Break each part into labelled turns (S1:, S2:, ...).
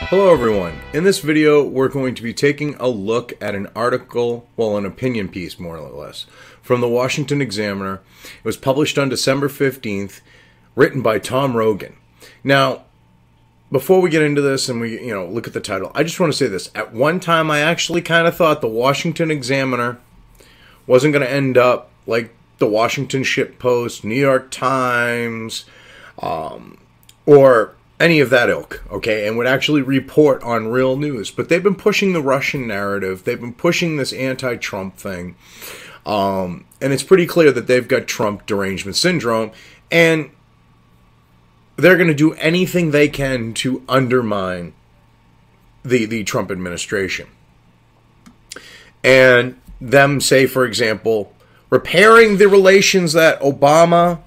S1: Hello everyone. In this video we're going to be taking a look at an article, well an opinion piece more or less, from the Washington Examiner. It was published on December 15th, written by Tom Rogan. Now, before we get into this and we look at the title, I just want to say this. At one time I actually kind of thought the Washington Examiner wasn't going to end up like the Washington Post, New York Times, or any of that ilk, okay, and would actually report on real news. But they've been pushing the Russian narrative. They've been pushing this anti-Trump thing. And it's pretty clear that they've got Trump derangement syndrome. And they're going to do anything they can to undermine the Trump administration. And them say, for example, repairing the relations that Obama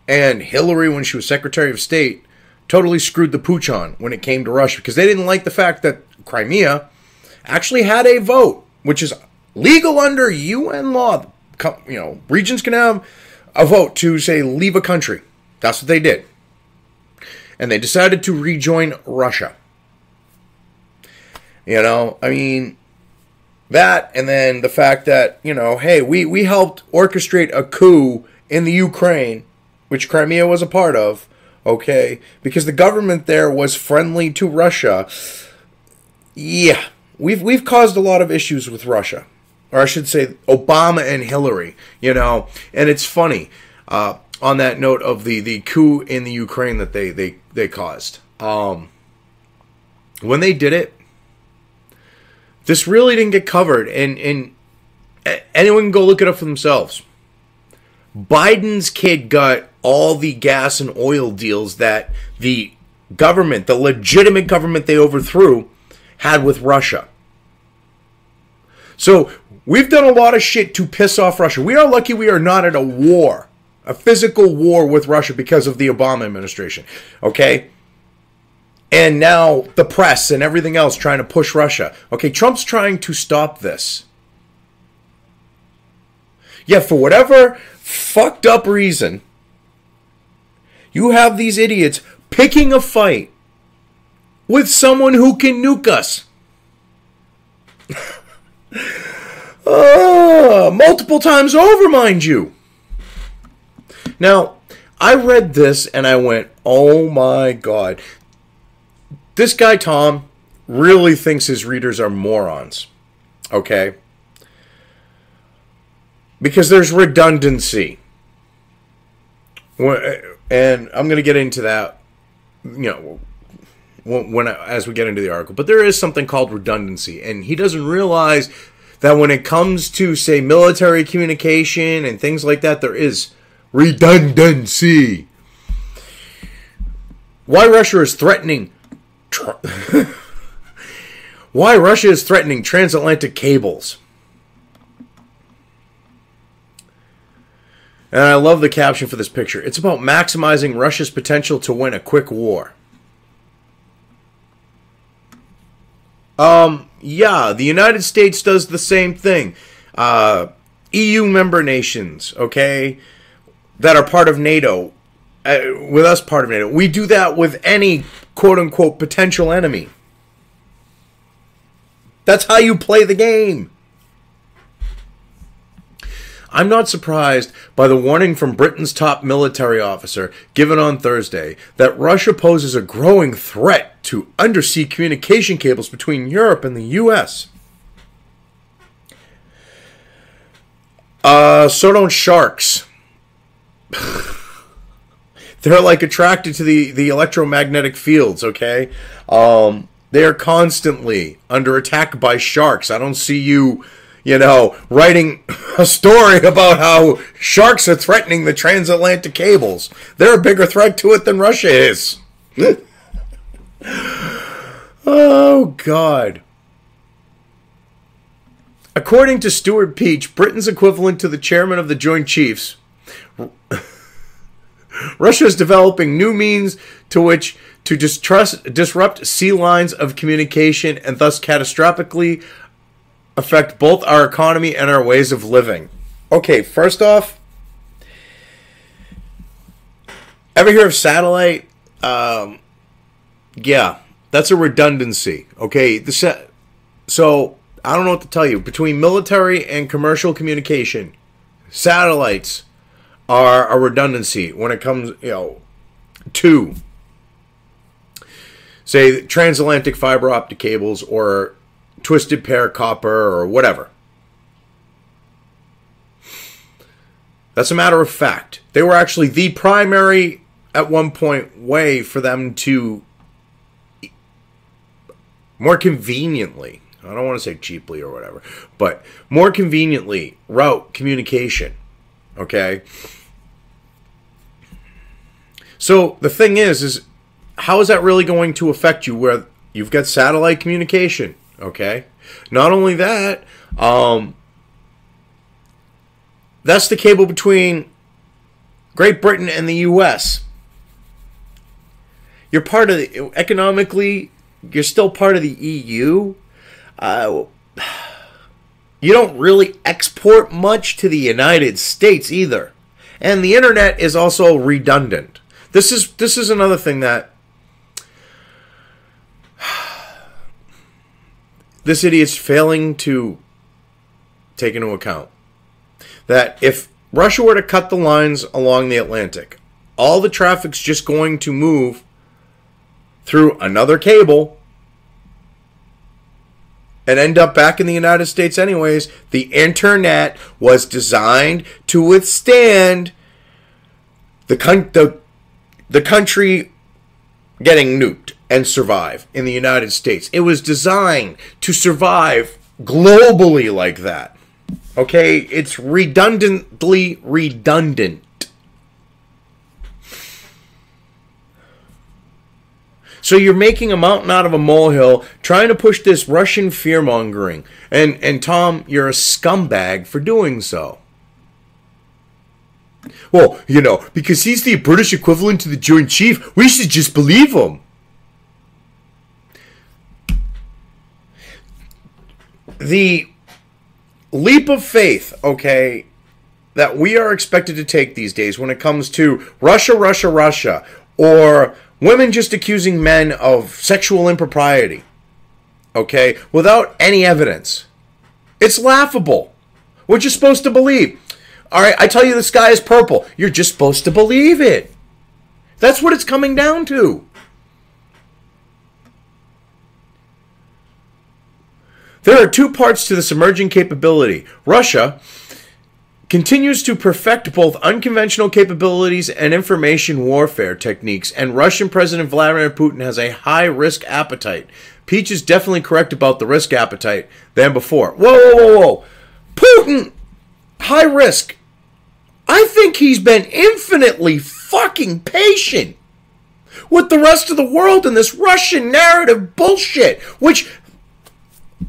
S1: and Hillary, when she was Secretary of State, totally screwed the pooch on when it came to Russia, because they didn't like the fact that Crimea actually had a vote, which is legal under UN law. Regions can have a vote to, say, leave a country. That's what they did. And they decided to rejoin Russia. That, and then the fact that, hey, we helped orchestrate a coup in the Ukraine, which Crimea was a part of, okay, because the government there was friendly to Russia. Yeah, we've caused a lot of issues with Russia, or I should say Obama and Hillary, and it's funny, on that note of the coup in the Ukraine that they caused. When they did it, this really didn't get covered, and anyone can go look it up for themselves. Biden's kid got all the gas and oil deals that the government, the legitimate government they overthrew, had with Russia. So we've done a lot of shit to piss off Russia. We are lucky we are not at a war, a physical war with Russia because of the Obama administration, okay? And now the press and everything else trying to push Russia. Okay, Trump's trying to stop this. Yeah, for whatever fucked up reason, you have these idiots picking a fight with someone who can nuke us. Multiple times over, mind you. Now, I read this and I went, oh my God. This guy, Tom, really thinks his readers are morons. Okay? Because there's redundancy. And I'm going to get into that, as we get into the article. But there is something called redundancy. And he doesn't realize that when it comes to, say, military communication and things like that, there is redundancy. Why Russia is threatening transatlantic cables. And I love the caption for this picture. It's about maximizing Russia's potential to win a quick war. Yeah, the United States does the same thing. EU member nations, okay, that are part of NATO, with us part of NATO. We do that with any quote-unquote potential enemy. That's how you play the game. I'm not surprised by the warning from Britain's top military officer given on Thursday that Russia poses a growing threat to undersea communication cables between Europe and the U.S. So don't sharks. They're like attracted to the electromagnetic fields, okay? They are constantly under attack by sharks. I don't see you, writing a story about how sharks are threatening the transatlantic cables. They're a bigger threat to it than Russia is. Oh, God. According to Stuart Peach, Britain's equivalent to the chairman of the Joint Chiefs, Russia is developing new means to disrupt sea lines of communication and thus catastrophically affect both our economy and our ways of living. Okay, first off, ever hear of satellite? Yeah. That's a redundancy. Okay, so I don't know what to tell you. Between military and commercial communication, satellites are a redundancy when it comes, to, say, transatlantic fiber optic cables or twisted pair copper or whatever. That's a matter of fact. They were actually the primary, at one point, way for them to more conveniently, I don't want to say cheaply or whatever, but more conveniently route communication. Okay? So the thing is how is that really going to affect you where you've got satellite communication? Okay? Not only that, that's the cable between Great Britain and the U.S. You're part of the, economically, you're still part of the EU. You don't really export much to the United States either. And the internet is also redundant. This is another thing that this idiot's failing to take into account. That if Russia were to cut the lines along the Atlantic, all the traffic's just going to move through another cable and end up back in the United States anyways. The internet was designed to withstand the country getting nuked and survive in the United States. It was designed to survive globally like that. Okay, it's redundantly redundant. So you're making a mountain out of a molehill, trying to push this Russian fear-mongering. And Tom, you're a scumbag for doing so. Well, because he's the British equivalent to the Joint Chief, we should just believe him. The leap of faith, okay, that we are expected to take these days when it comes to Russia, or women just accusing men of sexual impropriety, okay, without any evidence. It's laughable. What you're supposed to believe. All right, I tell you the sky is purple. You're just supposed to believe it. That's what it's coming down to. There are two parts to this emerging capability. Russia continues to perfect both unconventional capabilities and information warfare techniques, and Russian President Vladimir Putin has a high-risk appetite. Peach is definitely correct about the risk appetite than before. Whoa. Putin, high risk. I think he's been infinitely fucking patient with the rest of the world in this Russian narrative bullshit, which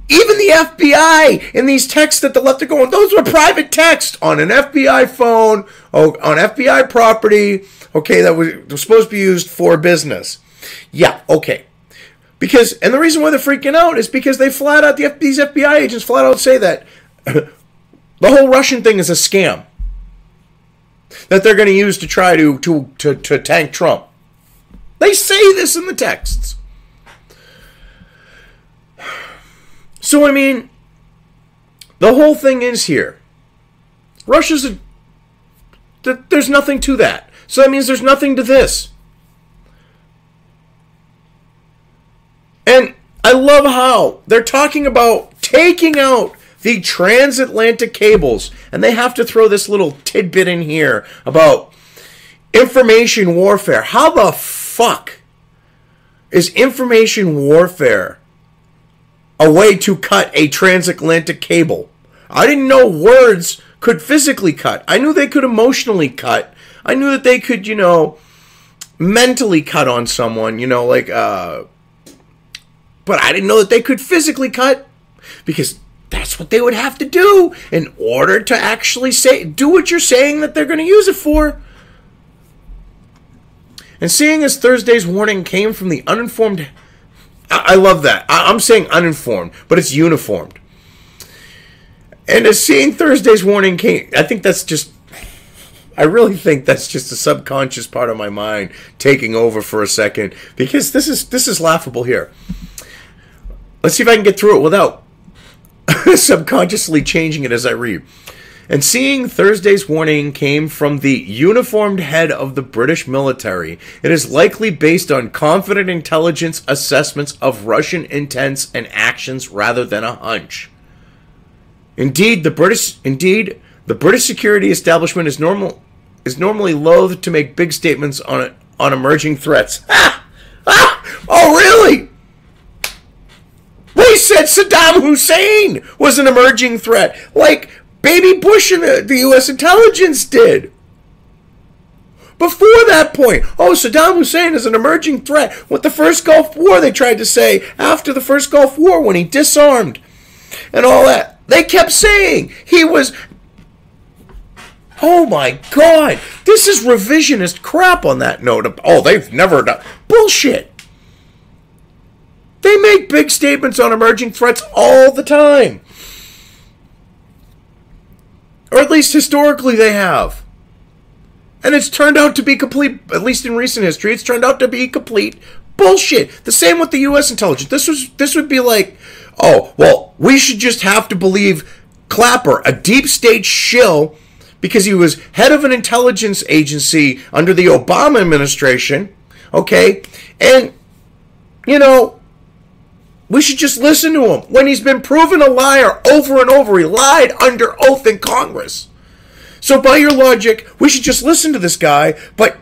S1: even the FBI in these texts that the left are going, those were private texts on an FBI phone, on FBI property, okay, that was supposed to be used for business. Yeah, okay. And the reason why they're freaking out is because they flat out, these FBI agents flat out say that the whole Russian thing is a scam that they're going to use to try to tank Trump. They say this in the texts. So, I mean, the whole thing is here. There's nothing to that. So that means there's nothing to this. And I love how they're talking about taking out the transatlantic cables. And they have to throw this little tidbit in here about information warfare. How the fuck is information warfare a way to cut a transatlantic cable? I didn't know words could physically cut. I knew they could emotionally cut. I knew that they could, mentally cut on someone, but I didn't know that they could physically cut, because that's what they would have to do in order to actually do what you're saying that they're going to use it for. And seeing as Thursday's warning came from the uninformed, I love that. I'm saying uninformed, but it's uniformed. And as seeing Thursday's warning came, I think that's just I really think that's just a subconscious part of my mind taking over for a second, because this is laughable here. Let's see if I can get through it without subconsciously changing it as I read. And seeing Thursday's warning came from the uniformed head of the British military, it is likely based on confident intelligence assessments of Russian intents and actions rather than a hunch. Indeed, the British security establishment is normally loath to make big statements on emerging threats. Oh, really? They said Saddam Hussein was an emerging threat, like Baby Bush and the U.S. intelligence did. Before that point, Saddam Hussein is an emerging threat. With the first Gulf War, they tried to say, after the first Gulf War, when he disarmed and all that, they kept saying he was... Oh my God, this is revisionist crap on that note. They've never done... Bullshit. They make big statements on emerging threats all the time. Or at least historically they have. And it's turned out to be complete, at least in recent history, it's turned out to be complete bullshit. The same with the U.S. intelligence. This would be like, we should just have to believe Clapper, a deep state shill, because he was head of an intelligence agency under the Obama administration, okay? And, we should just listen to him when he's been proven a liar over and over. He lied under oath in Congress. So by your logic, we should just listen to this guy, but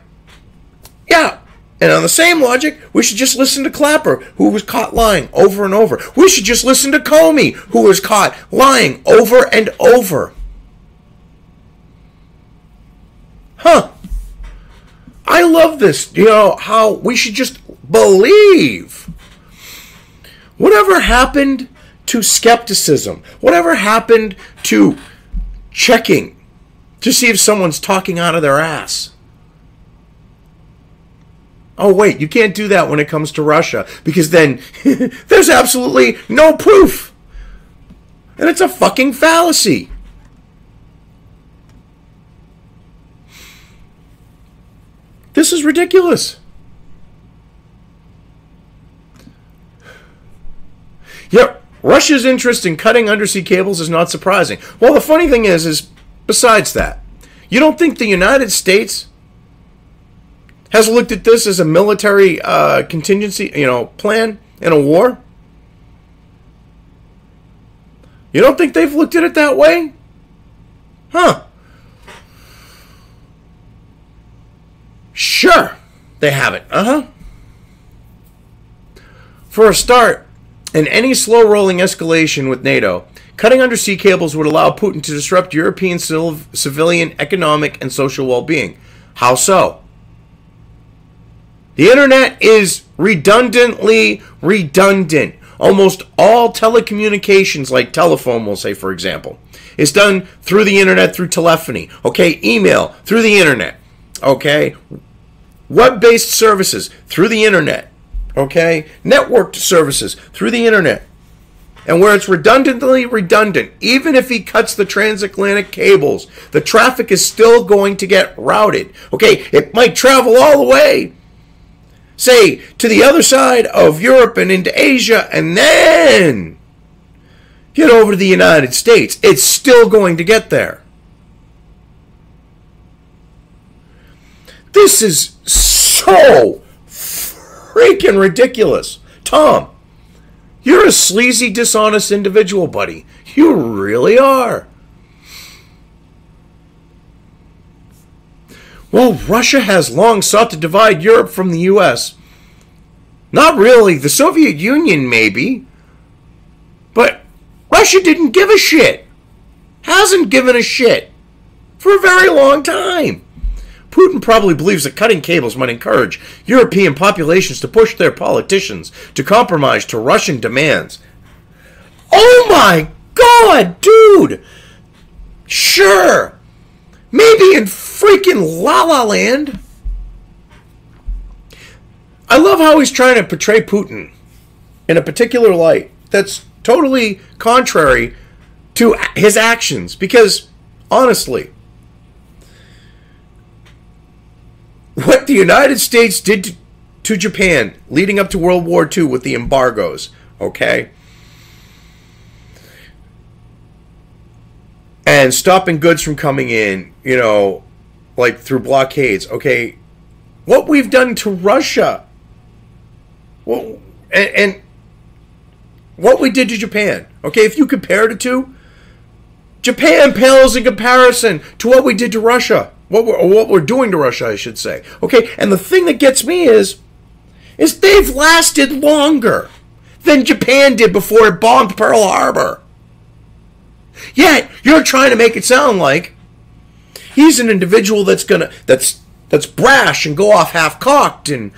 S1: yeah. And on the same logic, we should just listen to Clapper, who was caught lying over and over. We should just listen to Comey, who was caught lying over and over. I love this, how we should just believe. Whatever happened to skepticism? Whatever happened to checking to see if someone's talking out of their ass? Oh, wait, you can't do that when it comes to Russia, because then there's absolutely no proof. And it's a fucking fallacy. This is ridiculous. Yep, Russia's interest in cutting undersea cables is not surprising. Well, the funny thing is besides that, you don't think the United States has looked at this as a military contingency, plan in a war? You don't think they've looked at it that way? Sure, they haven't. For a start, in any slow-rolling escalation with NATO, cutting undersea cables would allow Putin to disrupt European civilian economic and social well-being. How so? The internet is redundantly redundant. Almost all telecommunications, like telephone, we'll say, for example, is done through the internet, through telephony. Okay, email, through the internet. Okay, web-based services, through the internet. Okay, networked services, through the internet. And where it's redundantly redundant, even if he cuts the transatlantic cables, the traffic is still going to get routed. Okay, it might travel all the way, say, to the other side of Europe and into Asia, and then get over to the United States. It's still going to get there. This is so freaking ridiculous. Tom, you're a sleazy, dishonest individual, buddy. You really are. Well, Russia has long sought to divide Europe from the U.S. Not really. The Soviet Union, maybe. But Russia didn't give a shit. Hasn't given a shit. For a very long time. Putin probably believes that cutting cables might encourage European populations to push their politicians to compromise to Russian demands. Oh my God, dude! Sure. Maybe in freaking La La Land. I love how he's trying to portray Putin in a particular light that's totally contrary to his actions. Because, honestly, the United States did to Japan leading up to World War II with the embargoes, okay? And stopping goods from coming in, you know, like through blockades, okay? What we've done to Russia, well, and what we did to Japan, okay? If you compare the two, Japan pales in comparison to what we did to Russia. What we're doing to Russia, I should say. Okay, and the thing that gets me is they've lasted longer than Japan did before it bombed Pearl Harbor. Yet you're trying to make it sound like he's an individual that's brash and go off half cocked and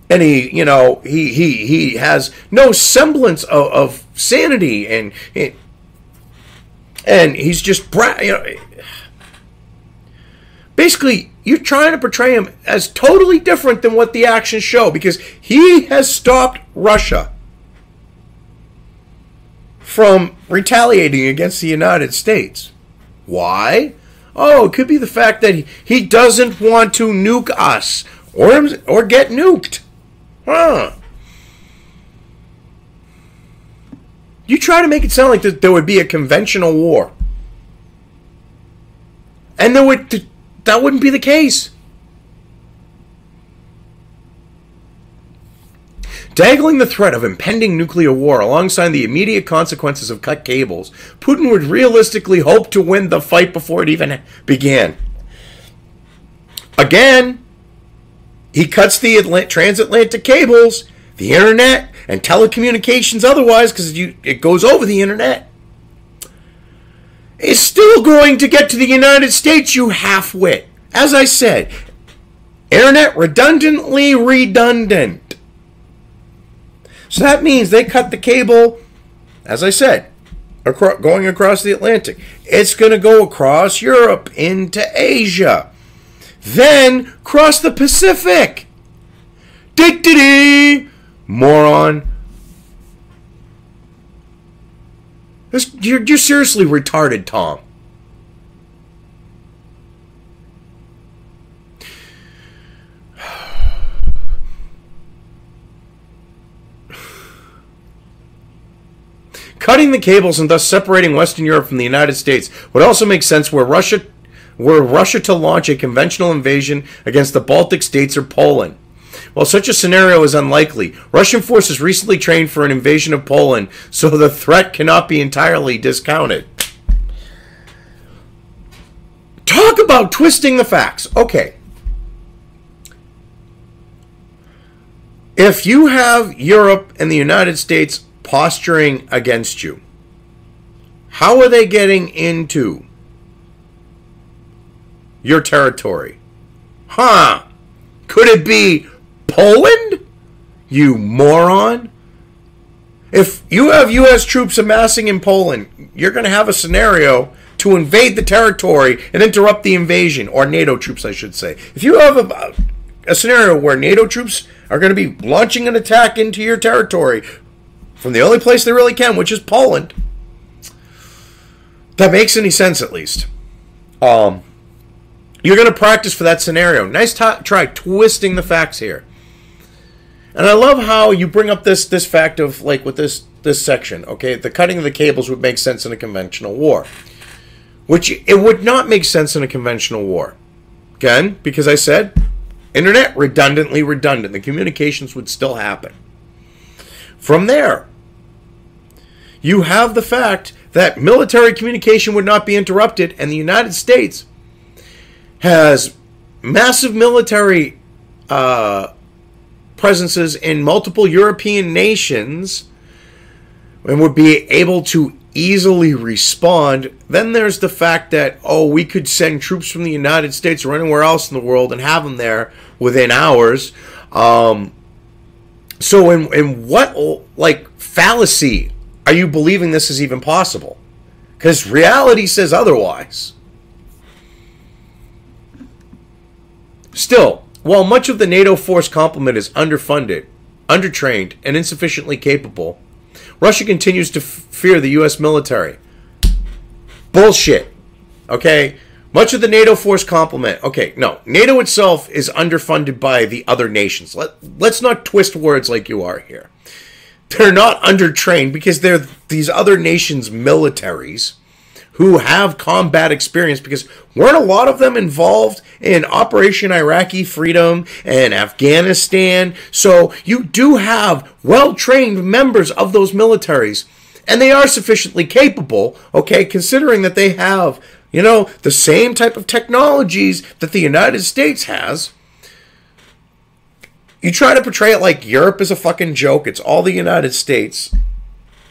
S1: he, you know, he has no semblance of sanity and he's just you know. Basically, you're trying to portray him as totally different than what the actions show, because he has stopped Russia from retaliating against the United States. Why? Oh, it could be the fact that he doesn't want to nuke us or get nuked. Huh. You try to make it sound like there would be a conventional war. And that wouldn't be the case. Dangling the threat of impending nuclear war alongside the immediate consequences of cut cables, Putin would realistically hope to win the fight before it even began. Again, he cuts the transatlantic cables, the internet, and telecommunications otherwise, because it goes over the internet. It's still going to get to the United States, you half-wit. As I said, internet redundantly redundant. So that means they cut the cable, as I said, going across the Atlantic. It's going to go across Europe into Asia. Then cross the Pacific. Dick-diddy! Moron. You're seriously retarded, Tom. Cutting the cables and thus separating Western Europe from the United States would also make sense were Russia to launch a conventional invasion against the Baltic states or Poland. While such a scenario is unlikely, Russian forces recently trained for an invasion of Poland, so the threat cannot be entirely discounted. Talk about twisting the facts. Okay. If you have Europe and the United States posturing against you, how are they getting into your territory? Huh? Could it be Poland? You moron. If you have U.S. troops amassing in Poland, you're going to have a scenario to invade the territory and interrupt the invasion, or NATO troops, I should say. If you have a scenario where NATO troops are going to be launching an attack into your territory from the only place they really can, which is Poland, that makes any sense at least. You're going to practice for that scenario. Nice try twisting the facts here. And I love how you bring up this fact of, like, with this section, okay? The cutting of the cables would make sense in a conventional war. Which it would not make sense in a conventional war. Again, because I said, internet redundantly redundant. The communications would still happen. From there, you have the fact that military communication would not be interrupted, and the United States has massive military presences in multiple European nations and would be able to easily respond. Then there's the fact that, oh, we could send troops from the United States or anywhere else in the world and have them there within hours. So in what, like, fallacy are you believing this is even possible? Because reality says otherwise. Still, while much of the NATO force complement is underfunded, undertrained, and insufficiently capable, Russia continues to fear the U.S. military. Bullshit. Okay? Much of the NATO force complement. Okay, no. NATO itself is underfunded by the other nations. Let's not twist words like you are here. They're not undertrained because they're these other nations' militaries who have combat experience, because weren't a lot of them involved in Operation Iraqi Freedom and Afghanistan? So you do have well-trained members of those militaries, and they are sufficiently capable, okay, considering that they have, you know, the same type of technologies that the United States has. You try to portray it like Europe is a fucking joke. It's all the United States,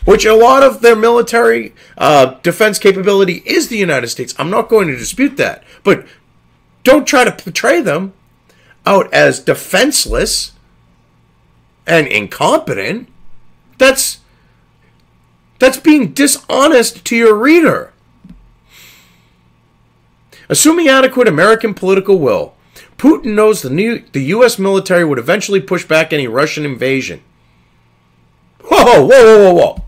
S1: which a lot of their military defense capability is the United States. I'm not going to dispute that. But don't try to portray them out as defenseless and incompetent. That's being dishonest to your reader. Assuming adequate American political will, Putin knows the U.S. military would eventually push back any Russian invasion. Whoa, whoa, whoa, whoa, whoa.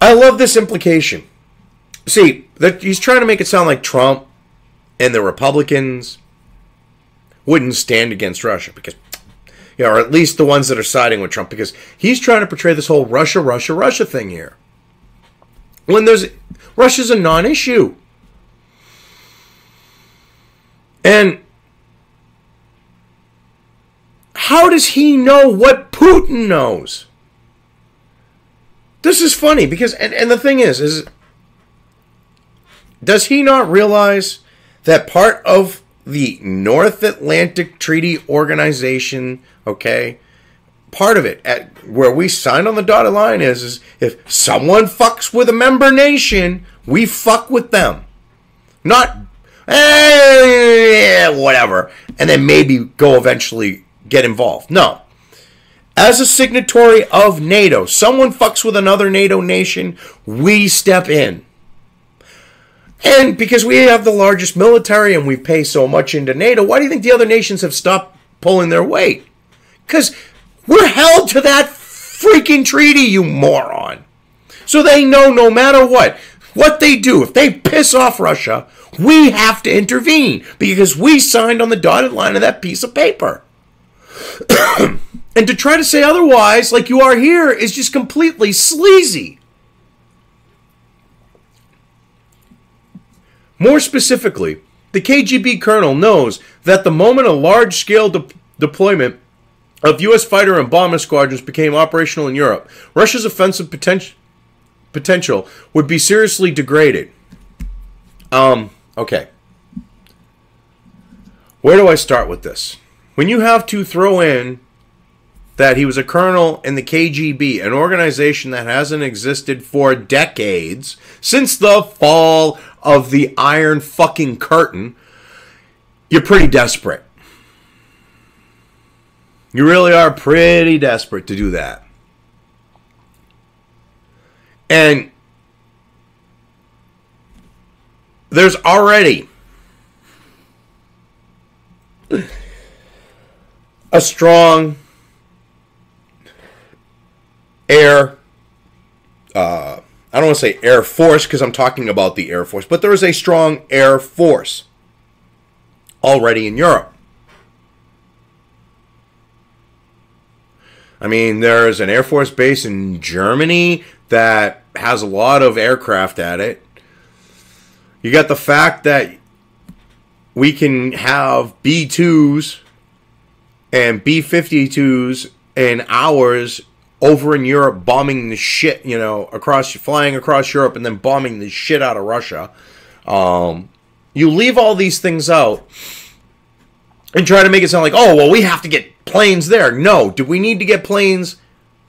S1: I love this implication. See, that he's trying to make it sound like Trump and the Republicans wouldn't stand against Russia, because, you know, or at least the ones that are siding with Trump, because he's trying to portray this whole Russia, Russia, Russia thing here, when Russia's a non-issue. And how does he know what Putin knows? This is funny because, and the thing is does he not realize that part of the North Atlantic Treaty Organization, okay, part of it, where we signed on the dotted line is if someone fucks with a member nation, we fuck with them. Not, whatever, and then maybe go eventually get involved. No. As a signatory of NATO, someone fucks with another NATO nation, we step in. And because we have the largest military and we pay so much into NATO, why do you think the other nations have stopped pulling their weight? Because we're held to that freaking treaty, you moron. So they know no matter what they do, if they piss off Russia, we have to intervene because we signed on the dotted line of that piece of paper. And to try to say otherwise, like you are here, is just completely sleazy. More specifically, the KGB colonel knows that the moment a large-scale deployment of U.S. fighter and bomber squadrons became operational in Europe, Russia's offensive potential would be seriously degraded. Okay. Where do I start with this? When you have to throw in that he was a colonel in the KGB, an organization that hasn't existed for decades, since the fall of the Iron fucking Curtain, you're pretty desperate. You really are pretty desperate to do that. And there's already a strong air, I don't want to say Air Force because I'm talking about the Air Force, but there is a strong Air Force already in Europe. I mean, there's an Air Force base in Germany that has a lot of aircraft at it. You got the fact that we can have B-2s and B-52s in hours over in Europe bombing the shit, you know, flying across Europe and then bombing the shit out of Russia. You leave all these things out and try to make it sound like, oh, well, we have to get planes there. No. Do we need to get planes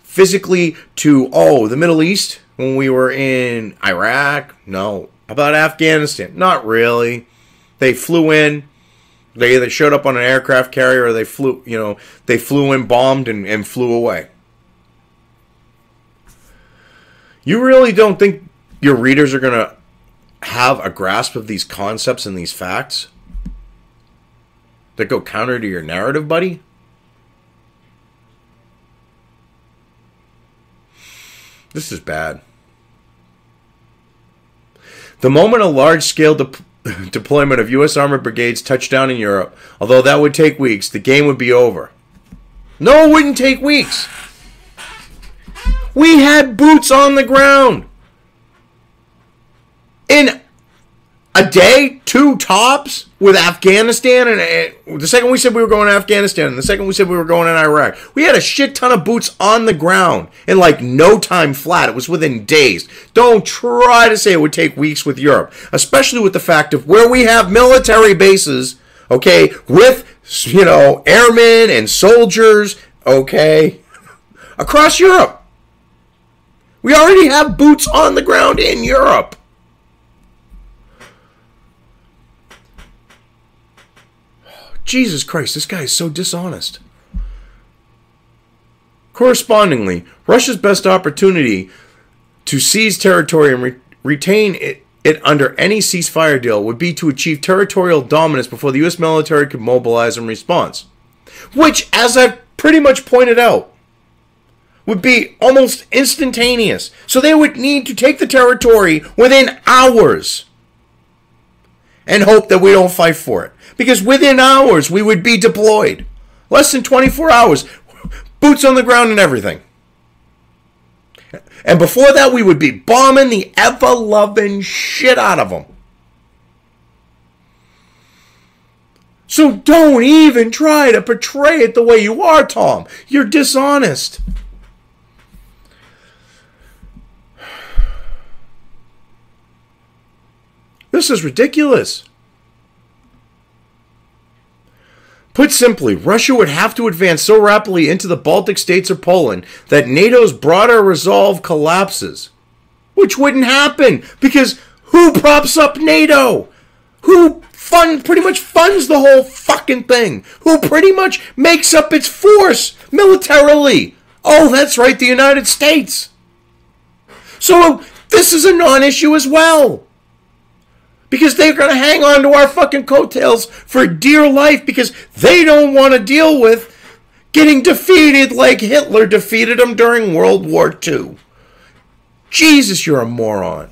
S1: physically to, the Middle East when we were in Iraq? No. How about Afghanistan? Not really. They flew in. They either showed up on an aircraft carrier or they flew in, bombed, and flew away. You really don't think your readers are going to have a grasp of these concepts and these facts that go counter to your narrative, buddy? This is bad. The moment a large-scale deployment of U.S. armored brigades touched down in Europe, although that would take weeks, the game would be over. No, it wouldn't take weeks. We had boots on the ground. In a day, 2 tops, with Afghanistan, and the second we said we were going to Afghanistan, and the second we said we were going in Iraq, we had a shit ton of boots on the ground in like no time flat. It was within days. Don't try to say it would take weeks with Europe, especially with the fact of where we have military bases, okay, with, you know, airmen and soldiers, okay, across Europe. We already have boots on the ground in Europe. Jesus Christ, this guy is so dishonest. Correspondingly, Russia's best opportunity to seize territory and retain it under any ceasefire deal would be to achieve territorial dominance before the U.S. military could mobilize in response. Which, as I've pretty much pointed out, would be almost instantaneous. So they would need to take the territory within hours and hope that we don't fight for it. Because within hours, we would be deployed. Less than 24 hours. Boots on the ground and everything. And before that, we would be bombing the ever-loving shit out of them. So don't even try to portray it the way you are, Tom. You're dishonest. This is ridiculous. Put simply, Russia would have to advance so rapidly into the Baltic states or Poland that NATO's broader resolve collapses. Which wouldn't happen, because who props up NATO? Who pretty much funds the whole fucking thing? Who pretty much makes up its force militarily? Oh, that's right, the United States. So this is a non-issue as well. Because they're going to hang on to our fucking coattails for dear life because they don't want to deal with getting defeated like Hitler defeated them during World War II. Jesus, you're a moron.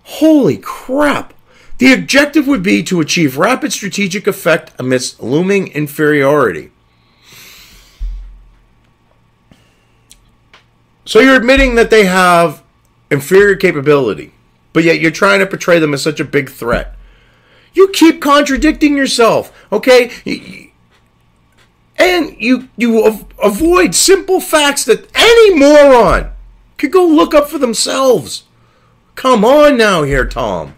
S1: Holy crap. The objective would be to achieve rapid strategic effect amidst looming inferiority. So you're admitting that they have inferior capability, but yet you're trying to portray them as such a big threat. You keep contradicting yourself, okay? And you avoid simple facts that any moron could go look up for themselves. Come on now here, Tom.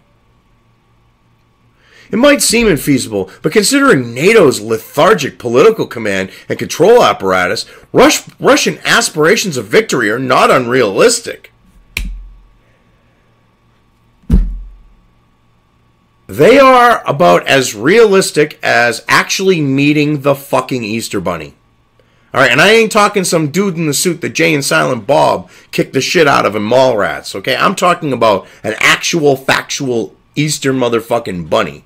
S1: It might seem infeasible, but considering NATO's lethargic political command and control apparatus, Russian aspirations of victory are not unrealistic. They are about as realistic as actually meeting the fucking Easter Bunny. Alright, and I ain't talking some dude in the suit that Jay and Silent Bob kicked the shit out of in Mallrats, okay? I'm talking about an actual, factual Easter motherfucking bunny.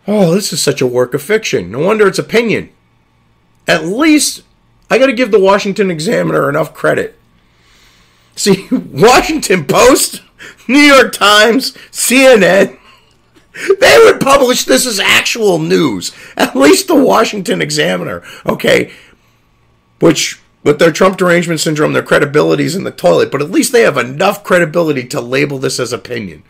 S1: Oh, this is such a work of fiction. No wonder it's opinion. At least I got to give the Washington Examiner enough credit. See, Washington Post, New York Times, CNN, they would publish this as actual news. At least the Washington Examiner, okay? Which, with their Trump derangement syndrome, their credibility's in the toilet, but at least they have enough credibility to label this as opinion.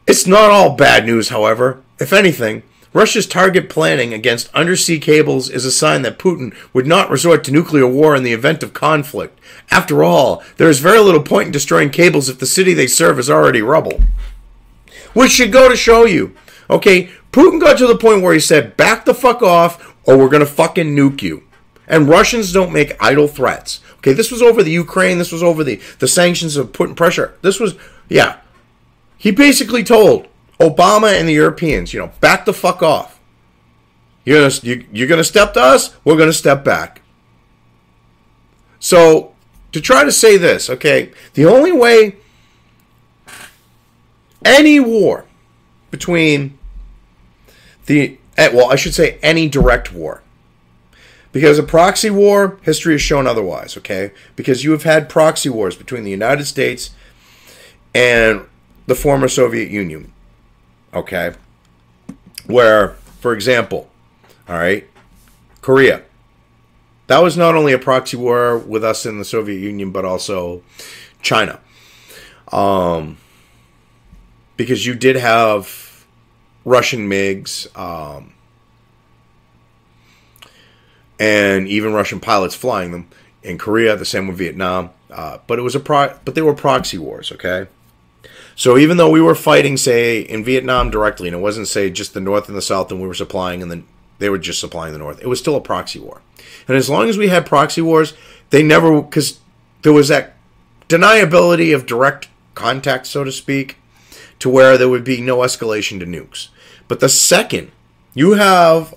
S1: It's not all bad news, however. If anything, Russia's target planning against undersea cables is a sign that Putin would not resort to nuclear war in the event of conflict. After all, there is very little point in destroying cables if the city they serve is already rubble. Which should go to show you. Okay, Putin got to the point where he said, back the fuck off or we're going to fucking nuke you. And Russians don't make idle threats. Okay, this was over the Ukraine. This was over the sanctions of putting pressure. This was, yeah. He basically told Obama and the Europeans, back the fuck off. You're gonna step to us, we're gonna step back. So, to try to say this, okay, the only way any war between well, I should say any direct war. Because a proxy war, history has shown otherwise, okay? Because you have had proxy wars between the United States and the former Soviet Union, okay? Where, for example, all right, Korea. That was not only a proxy war with us in the Soviet Union, but also China. Because you did have Russian MiGs, and even Russian pilots flying them in Korea. The same with Vietnam, but it was but they were proxy wars. Okay, so even though we were fighting, say, in Vietnam directly, and it wasn't, say, just the North and the South, and we were supplying, and then they were just supplying the North, it was still a proxy war. And as long as we had proxy wars, they never, because there was that deniability of direct contact, so to speak, to where there would be no escalation to nukes. But the second you have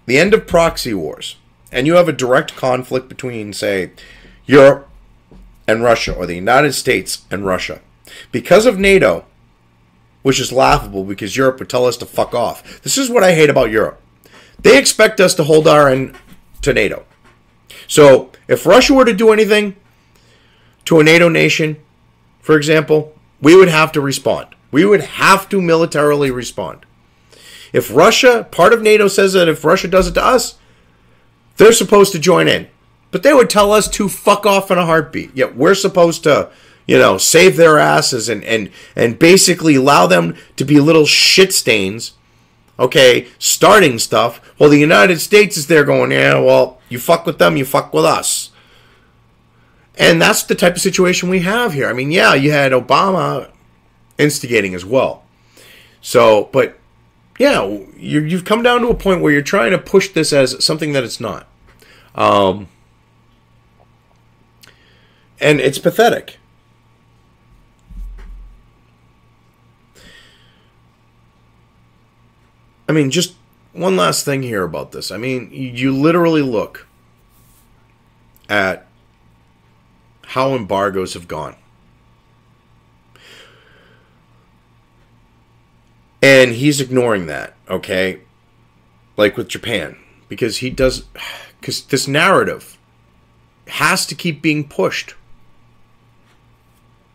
S1: the end of proxy wars, and you have a direct conflict between, say, Europe and Russia, or the United States and Russia, because of NATO, which is laughable because Europe would tell us to fuck off. This is what I hate about Europe. They expect us to hold our end to NATO. So if Russia were to do anything to a NATO nation, for example, we would have to respond. We would have to militarily respond. If Russia, part of NATO says that if Russia does it to us, they're supposed to join in. But they would tell us to fuck off in a heartbeat. Yet we're supposed to, save their asses and basically allow them to be little shit stains, okay, starting stuff, while the United States is there going, yeah, well, you fuck with them, you fuck with us. And that's the type of situation we have here. I mean, yeah, you had Obama instigating as well. So, but yeah, you've come down to a point where you're trying to push this as something that it's not. And it's pathetic. I mean, just one last thing here about this. I mean, you literally look at how embargoes have gone. And he's ignoring that, okay? Like with Japan. Because this narrative has to keep being pushed.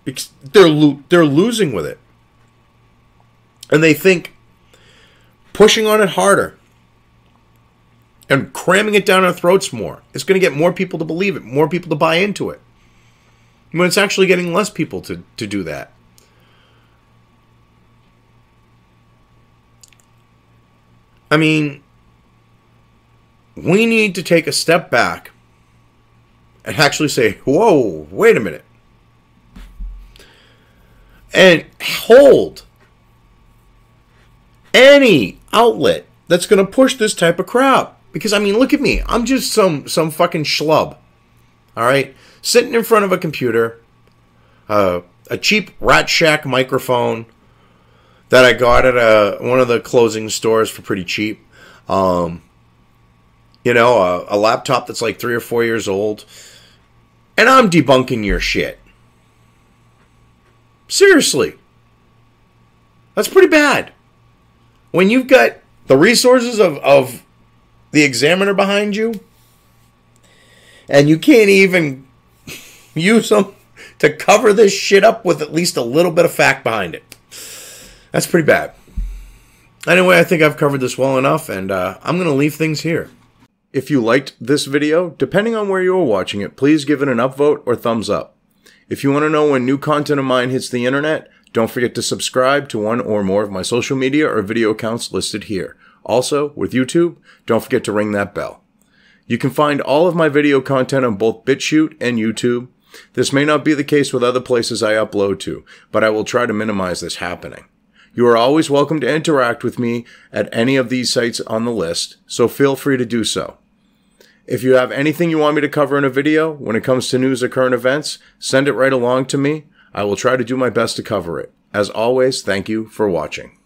S1: Because they're losing with it. And they think pushing on it harder and cramming it down our throats more is going to get more people to believe it, more people to buy into it. When it's actually getting less people to do that. I mean, we need to take a step back and actually say, whoa, wait a minute. And hold any outlet that's going to push this type of crap. Because, I mean, look at me. I'm just some fucking schlub. All right? Sitting in front of a computer, a cheap Rat Shack microphone that I got at one of the closing stores for pretty cheap. A laptop that's like 3 or 4 years old. And I'm debunking your shit. Seriously. That's pretty bad. When you've got the resources of the Examiner behind you, and you can't even use them to cover this shit up with at least a little bit of fact behind it. That's pretty bad. Anyway, I think I've covered this well enough, and I'm going to leave things here. If you liked this video, depending on where you are watching it, please give it an upvote or thumbs up. If you want to know when new content of mine hits the internet, don't forget to subscribe to one or more of my social media or video accounts listed here. Also, with YouTube, don't forget to ring that bell. You can find all of my video content on both BitChute and YouTube. This may not be the case with other places I upload to, but I will try to minimize this happening. You are always welcome to interact with me at any of these sites on the list, so feel free to do so. If you have anything you want me to cover in a video when it comes to news or current events, send it right along to me. I will try to do my best to cover it. As always, thank you for watching.